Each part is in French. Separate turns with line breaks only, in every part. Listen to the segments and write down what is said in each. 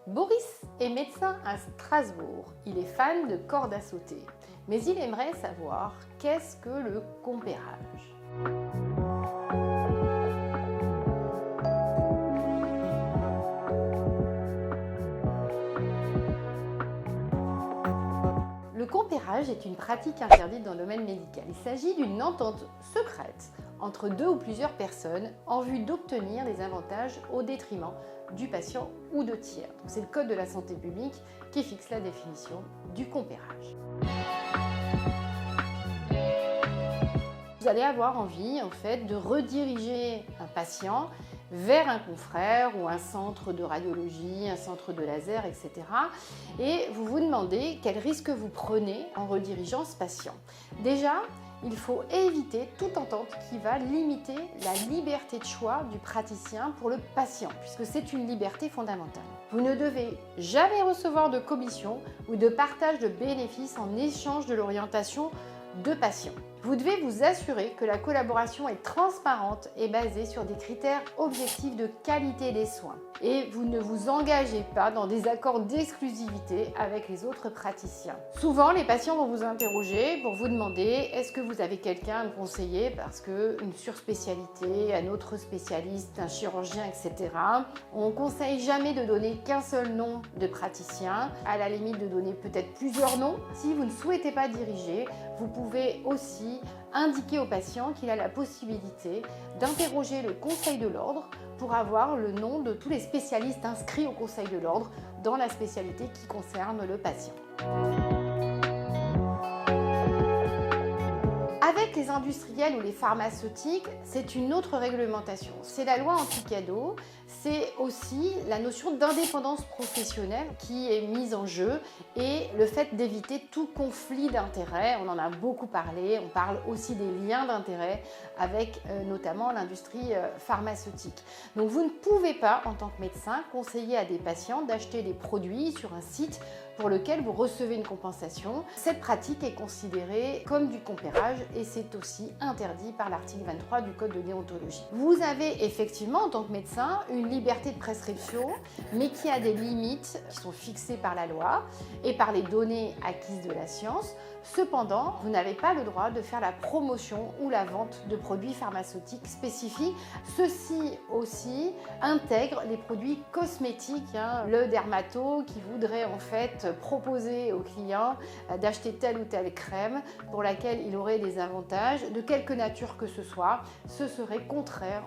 Boris est médecin à Strasbourg. Il est fan de corde à sauter. Mais il aimerait savoir qu'est-ce que le compérage. Le compérage est une pratique interdite dans le domaine médical. Il s'agit d'une entente secrète entre deux ou plusieurs personnes en vue d'obtenir des avantages au détriment du patient ou de tiers. C'est le Code de la santé publique qui fixe la définition du compérage. Vous allez avoir envie de rediriger un patient vers un confrère ou un centre de radiologie, un centre de laser, etc. Et vous vous demandez quel risque vous prenez en redirigeant ce patient. Déjà, il faut éviter toute entente qui va limiter la liberté de choix du praticien pour le patient, puisque c'est une liberté fondamentale. Vous ne devez jamais recevoir de commission ou de partage de bénéfices en échange de l'orientation de patients. Vous devez vous assurer que la collaboration est transparente et basée sur des critères objectifs de qualité des soins. Et vous ne vous engagez pas dans des accords d'exclusivité avec les autres praticiens. Souvent, les patients vont vous interroger pour vous demander est-ce que vous avez quelqu'un à me conseiller parce qu'une surspécialité, un autre spécialiste, un chirurgien, etc. On ne conseille jamais de donner qu'un seul nom de praticien, à la limite de donner peut-être plusieurs noms. Si vous ne souhaitez pas diriger, vous pouvez aussi indiquer au patient qu'il a la possibilité d'interroger le Conseil de l'Ordre pour avoir le nom de tous les spécialistes inscrits au Conseil de l'Ordre dans la spécialité qui concerne le patient. Avec les industriels ou les pharmaceutiques, c'est une autre réglementation. C'est la loi anti-cadeau, c'est aussi la notion d'indépendance professionnelle qui est mise en jeu et le fait d'éviter tout conflit d'intérêts. On en a beaucoup parlé, on parle aussi des liens d'intérêts avec notamment l'industrie pharmaceutique. Donc vous ne pouvez pas, en tant que médecin, conseiller à des patients d'acheter des produits sur un site pour lequel vous recevez une compensation. Cette pratique est considérée comme du compérage et c'est aussi interdit par l'article 23 du Code de déontologie. Vous avez effectivement, en tant que médecin, une liberté de prescription, mais qui a des limites qui sont fixées par la loi et par les données acquises de la science. Cependant, vous n'avez pas le droit de faire la promotion ou la vente de produits pharmaceutiques spécifiques. Ceci aussi intègre les produits cosmétiques. Le dermato qui voudrait proposer au client d'acheter telle ou telle crème pour laquelle il aurait des avantages, de quelque nature que ce soit, ce serait contraire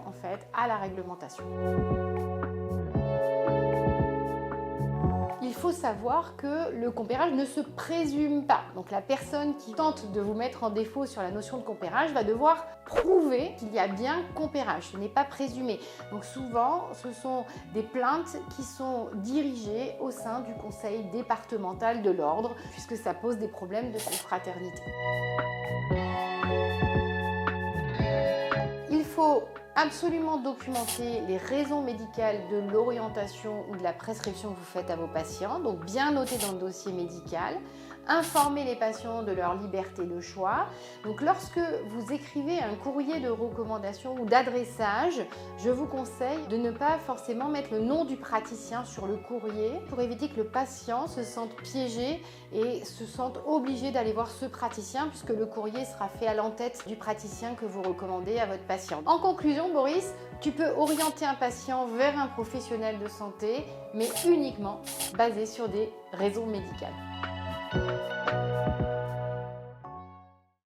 à la réglementation. Il faut savoir que le compérage ne se présume pas. Donc la personne qui tente de vous mettre en défaut sur la notion de compérage va devoir prouver qu'il y a bien compérage. Ce n'est pas présumé. Donc souvent, ce sont des plaintes qui sont dirigées au sein du conseil départemental de l'ordre, puisque ça pose des problèmes de confraternité. Il faut absolument documenter les raisons médicales de l'orientation ou de la prescription que vous faites à vos patients, donc bien noter dans le dossier médical, informer les patients de leur liberté de choix. Donc lorsque vous écrivez un courrier de recommandation ou d'adressage, je vous conseille de ne pas forcément mettre le nom du praticien sur le courrier pour éviter que le patient se sente piégé et se sente obligé d'aller voir ce praticien puisque le courrier sera fait à l'entête du praticien que vous recommandez à votre patient. En conclusion, Boris, tu peux orienter un patient vers un professionnel de santé, mais uniquement basé sur des raisons médicales.